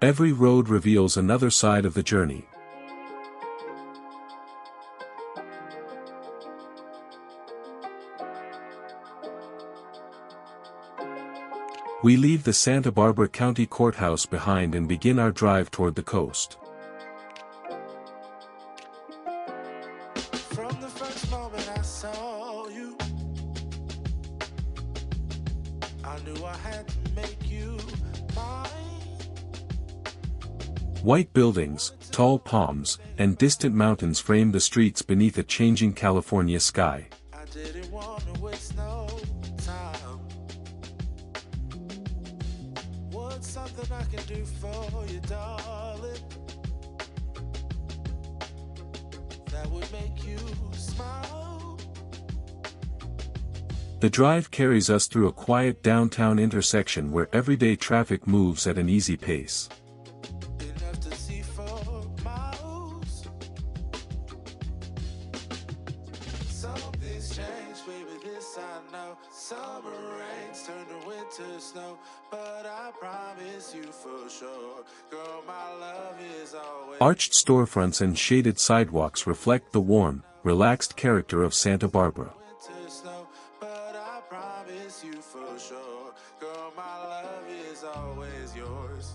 Every road reveals another side of the journey. We leave the Santa Barbara County Courthouse behind and begin our drive toward the coast. From the first moment I saw you, I knew I had to make you mine. White buildings, tall palms, and distant mountains frame the streets beneath a changing California sky. I didn't want to waste no time. What's something I can do for you, darling, that would make you smile? The drive carries us through a quiet downtown intersection where everyday traffic moves at an easy pace. Enough to see for miles. Something's changed, baby, this I know. Summer rains turn to winter snow, but I promise you for sure, girl, my love is always. Arched storefronts and shaded sidewalks reflect the warm, relaxed character of Santa Barbara. Winter snow, but I promise you for sure, girl, my love is always yours.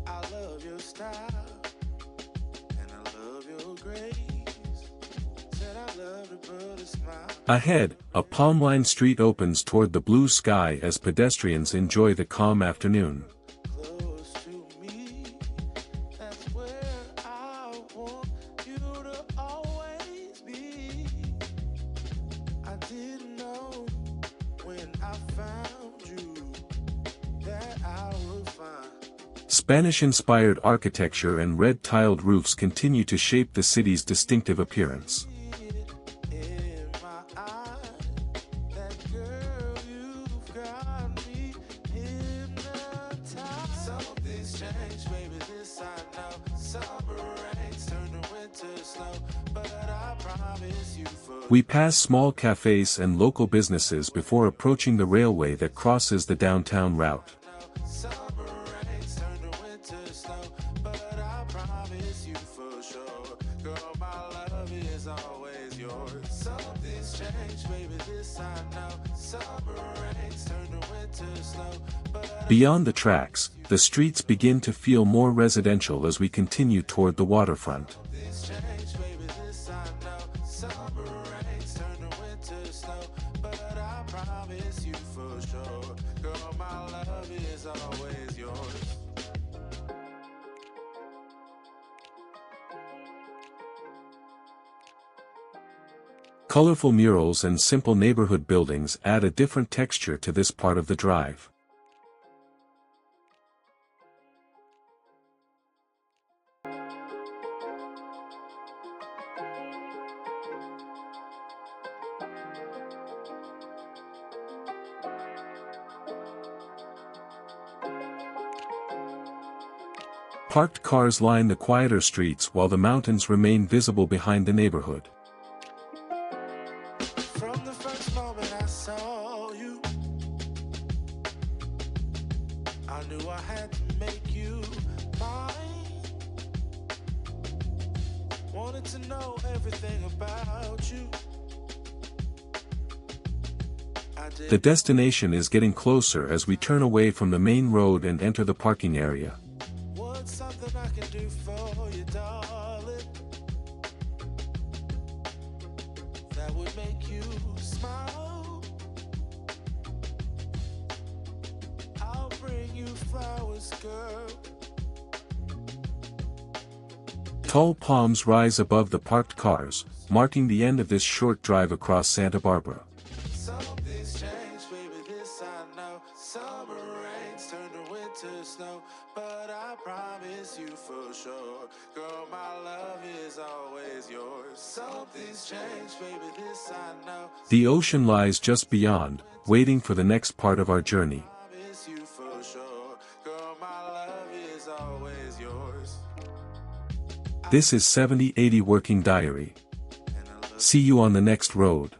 I love your style, and I love your grace. Said I love to put a smile. Ahead, a palm-lined street opens toward the blue sky as pedestrians enjoy the calm afternoon. Close to me, that's where I want you to always be. I didn't know when I found you that I would find. Spanish-inspired architecture and red-tiled roofs continue to shape the city's distinctive appearance. In my eyes, that girl, you've got me hypnotized. Something's changed, baby, this I know. Summer rains turn to winter snow, but I promise you for. We pass small cafes and local businesses before approaching the railway that crosses the downtown route. Summer rains turn to winter snow, but I promise you for sure, girl, my love is always yours. Something's changed, baby, this I know. Summer rains turn to winter snow, but Beyond the tracks, the streets begin to feel more residential as we continue toward the waterfront. something's changed, baby, this I know. Summer rains turn to winter snow, but I promise you for sure, girl, my love is always yours. Colorful murals and simple neighborhood buildings add a different texture to this part of the drive. Parked cars line the quieter streets while the mountains remain visible behind the neighborhood. From the first moment I saw you, I knew I had to make you mine. Wanted to know everything about you. I did. The destination is getting closer as we turn away from the main road and enter the parking area. What's something I can do for you, darling, that would make you smile? I'll bring you flowers, girl. Tall palms rise above the parked cars, marking the end of this short drive across Santa Barbara. Something's changed, baby, this I know. Summer rains turn to winter snow, but I promise you for sure, girl, my love is always yours. Something's changed, baby, this I know. The ocean lies just beyond, waiting for the next part of our journey. Promise you for sure, girl, my love is always yours. This is 7080 Working Diary. And I love See you on the next road.